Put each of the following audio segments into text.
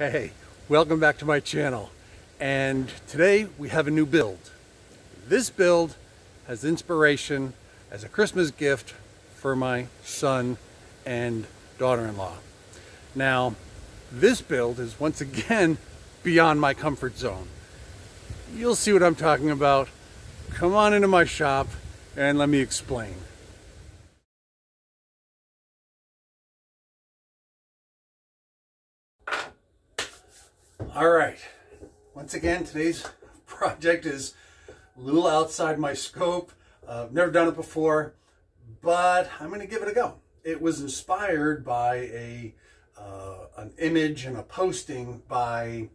Hey, welcome back to my channel. And today we have a new build. This build has inspiration as a Christmas gift for my son and daughter-in-law. Now, this build is once again beyond my comfort zone. You'll see what I'm talking about. Come on into my shop and let me explain. All right, once again, today's project is a little outside my scope. I've never done it before, but I'm going to give it a go. It was inspired by an image and a posting by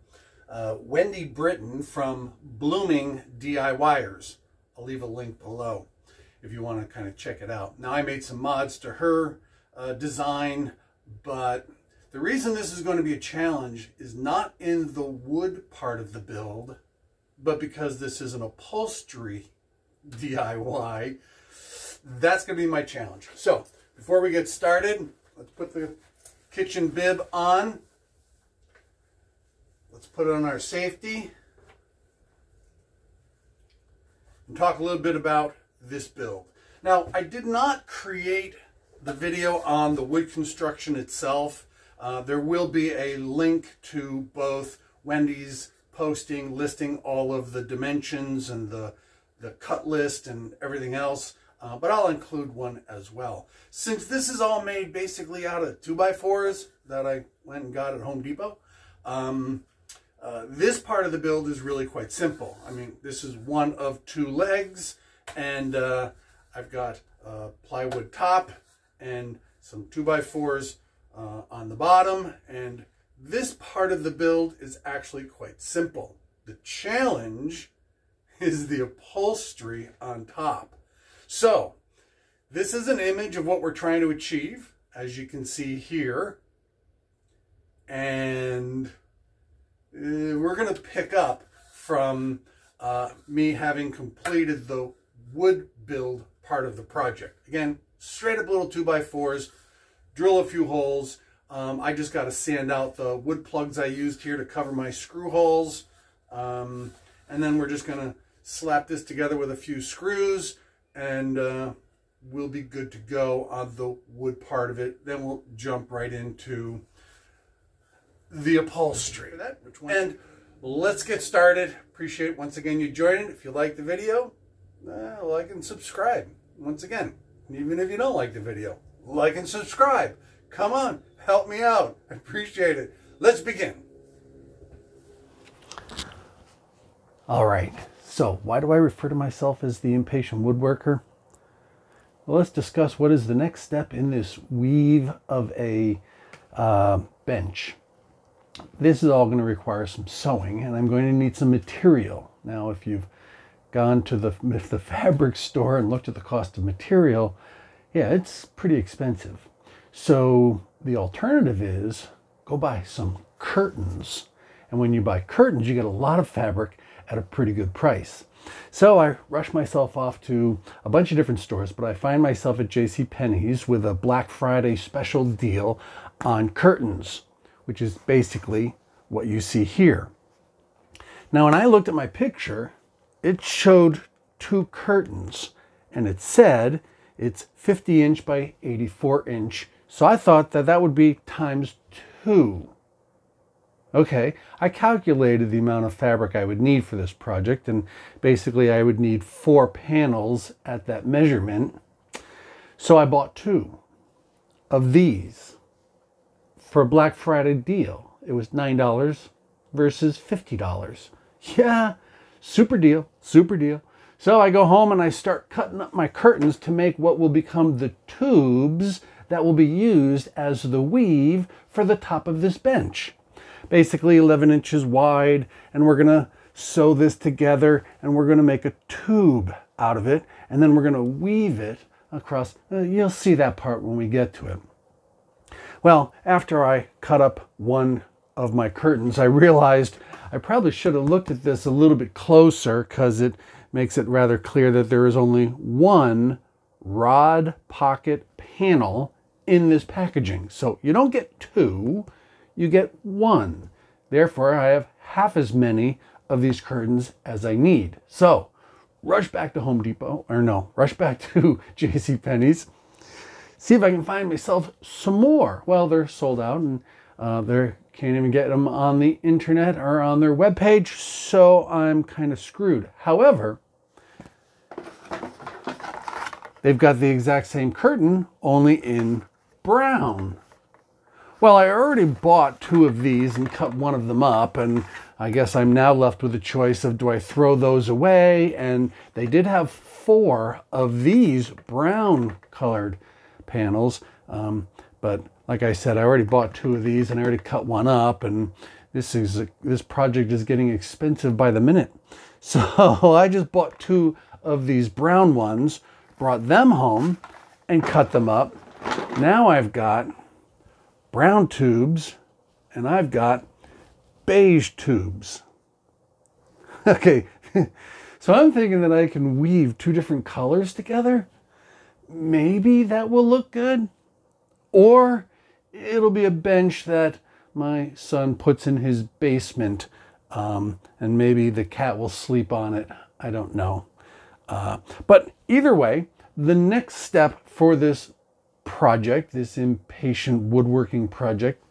Wendy Britton from Blooming DIYers. I'll leave a link below if you want to kind of check it out. Now, I made some mods to her design, but the reason this is going to be a challenge is not in the wood part of the build, but because this is an upholstery DIY. That's going to be my challenge. So, before we get started, let's put the kitchen bib on. Let's put it on our safety. And talk a little bit about this build. Now, I did not create the video on the wood construction itself. There will be a link to both Wendy's posting listing all of the dimensions and the cut list and everything else, but I'll include one as well. Since this is all made basically out of 2x4s that I went and got at Home Depot, this part of the build is really quite simple. I mean, this is one of two legs, and I've got a plywood top and some 2x4s on the bottom, and this part of the build is actually quite simple. The challenge is the upholstery on top. So this is an image of what we're trying to achieve, as you can see here, and we're going to pick up from me having completed the wood build part of the project. Again, straight up little 2x4s, drill a few holes. I just got to sand out the wood plugs I used here to cover my screw holes. And then we're just going to slap this together with a few screws, and we'll be good to go on the wood part of it. Then we'll jump right into the upholstery. And let's get started. Appreciate once again you joining. If you like the video, like and subscribe. Once again, even if you don't like the video, like and subscribe. Come on, help me out. I appreciate it. Let's begin. All right, so why do I refer to myself as the Impatient Woodworker? Well, let's discuss what is the next step in this weave of a bench. This is all going to require some sewing, and I'm going to need some material. Now, if you've gone to the fabric store and looked at the cost of material, yeah, it's pretty expensive. So the alternative is go buy some curtains. And when you buy curtains, you get a lot of fabric at a pretty good price. So I rush myself off to a bunch of different stores, but I find myself at JCPenney's with a Black Friday special deal on curtains, which is basically what you see here. Now, when I looked at my picture, it showed two curtains, and it said it's 50-inch by 84-inch. So I thought that that would be times 2. Okay, I calculated the amount of fabric I would need for this project, and basically I would need 4 panels at that measurement. So I bought 2 of these for a Black Friday deal. It was $9 versus $50. Yeah, super deal, super deal. So I go home and I start cutting up my curtains to make what will become the tubes that will be used as the weave for the top of this bench. Basically 11 inches wide, and we're going to sew this together, and we're going to make a tube out of it, and then we're going to weave it across. You'll see that part when we get to it. Well, after I cut up one of my curtains, I realized I probably should have looked at this a little bit closer, because it makes it rather clear that there is only one rod pocket panel in this packaging. So you don't get 2, you get 1. Therefore, I have half as many of these curtains as I need. So, rush back to Home Depot, or no, rush back to JCPenney's. See if I can find myself some more. Well, they're sold out, and they can't even get them on the internet or on their webpage, so I'm kind of screwed. However, they've got the exact same curtain, only in brown. Well, I already bought 2 of these and cut one of them up, and I guess I'm now left with a choice of, do I throw those away? And they did have 4 of these brown colored panels, but like I said, I already bought 2 of these and I already cut one up, and this project is getting expensive by the minute. So I just bought 2 of these brown ones, brought them home and cut them up. Now I've got brown tubes and I've got beige tubes. Okay, so I'm thinking that I can weave 2 different colors together. Maybe that will look good. Or it'll be a bench that my son puts in his basement, and maybe the cat will sleep on it. I don't know. But either way, the next step for this project, this Impatient Woodworking project,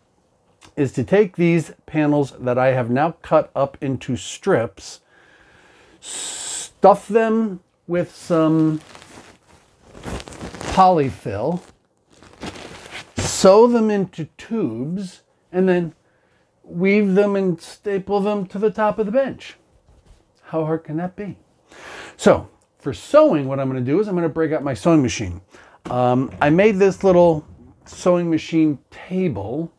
is to take these panels that I have now cut up into strips, stuff them with some polyfill, sew them into tubes, and then weave them and staple them to the top of the bench. How hard can that be? So for sewing, what I'm going to do is I'm going to break out my sewing machine. I made this little sewing machine table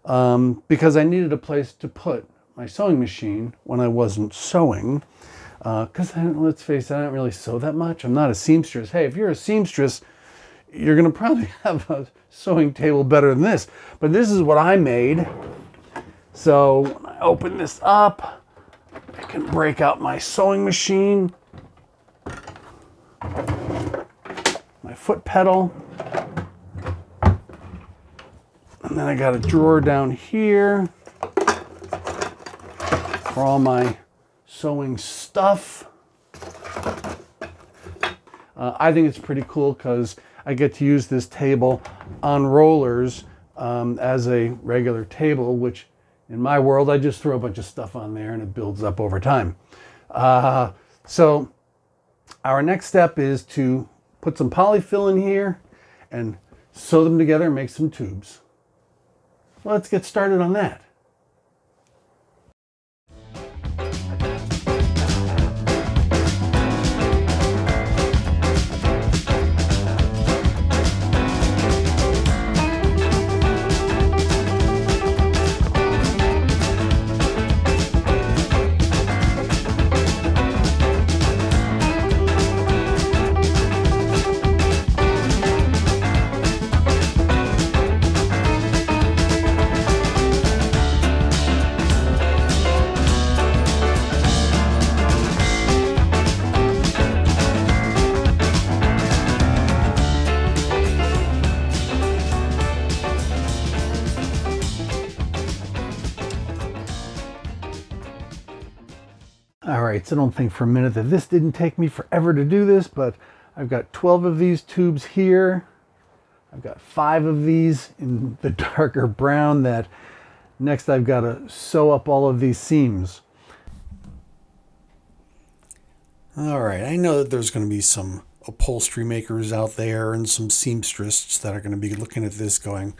because I needed a place to put my sewing machine when I wasn't sewing. Because let's face it, I don't really sew that much. I'm not a seamstress. Hey, if you're a seamstress, you're going to probably have a sewing table better than this. But this is what I made. So when I open this up, I can break out my sewing machine, my foot pedal, and then I got a drawer down here for all my sewing stuff. I think it's pretty cool because I get to use this table on rollers as a regular table, which in my world, I just throw a bunch of stuff on there and it builds up over time. So our next step is to put some polyfill in here and sew them together and make some tubes. Let's get started on that. All right, so don't think for a minute that this didn't take me forever to do this, but I've got 12 of these tubes here. I've got 5 of these in the darker brown that next I've got to sew up all of these seams. All right, I know that there's going to be some upholstery makers out there and some seamstresses that are going to be looking at this going,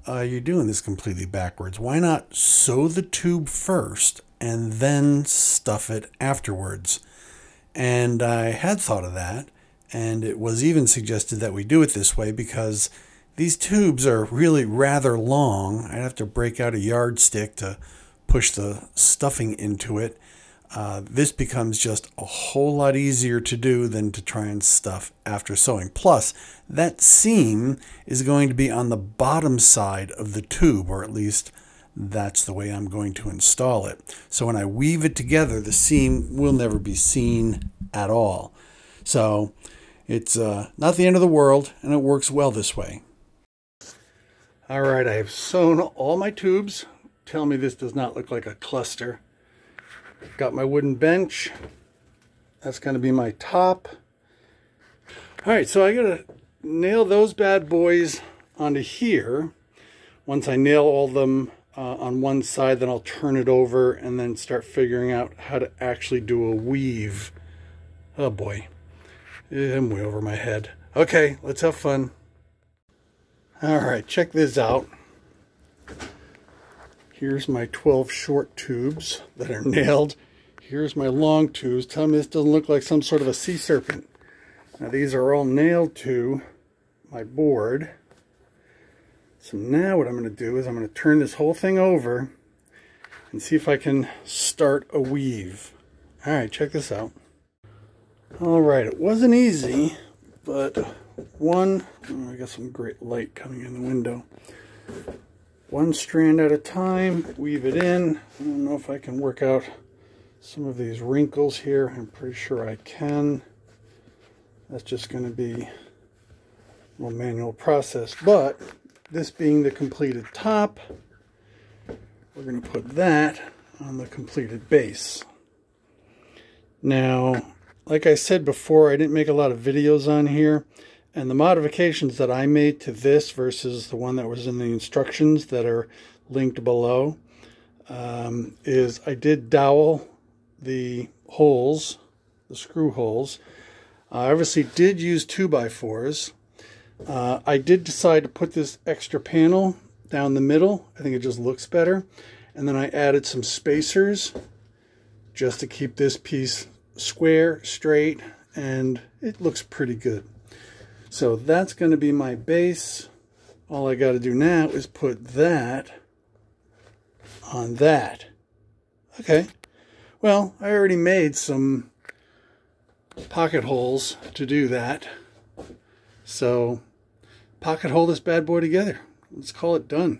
you're doing this completely backwards. Why not sew the tube first and then stuff it afterwards? And I had thought of that, and it was even suggested that we do it this way because these tubes are really rather long. I'd have to break out a yardstick to push the stuffing into it. This becomes just a whole lot easier to do than to try and stuff after sewing. Plus, that seam is going to be on the bottom side of the tube, or at least that's the way I'm going to install it. So when I weave it together, the seam will never be seen at all. So it's not the end of the world, and it works well this way. All right, I have sewn all my tubes tell me this does not look like a cluster. Got my wooden bench. That's going to be my top. All right, so I got to nail those bad boys onto here. Once I nail all of them on one side, then I'll turn it over and then start figuring out how to actually do a weave. Oh boy, I'm way over my head. Okay, let's have fun. All right, check this out. Here's my 12 short tubes that are nailed. Here's my long tubes. Tell me this doesn't look like some sort of a sea serpent. Now these are all nailed to my board. So now what I'm going to do is I'm going to turn this whole thing over and see if I can start a weave. All right, check this out. All right, it wasn't easy, but I got some great light coming in the window. One strand at a time, weave it in. I don't know if I can work out some of these wrinkles here. I'm pretty sure I can. That's just going to be a little manual process. But this being the completed top, we're going to put that on the completed base. Now, like I said before, I didn't make a lot of videos on here. And the modifications that I made to this versus the one that was in the instructions that are linked below is I did dowel the holes, the screw holes. I obviously did use 2x4s. I did decide to put this extra panel down the middle. I think it just looks better. And then I added some spacers just to keep this piece square, straight, and it looks pretty good. So that's going to be my base. All I got to do now is put that on that. Okay. Well, I already made some pocket holes to do that. So pocket hole this bad boy together. Let's call it done.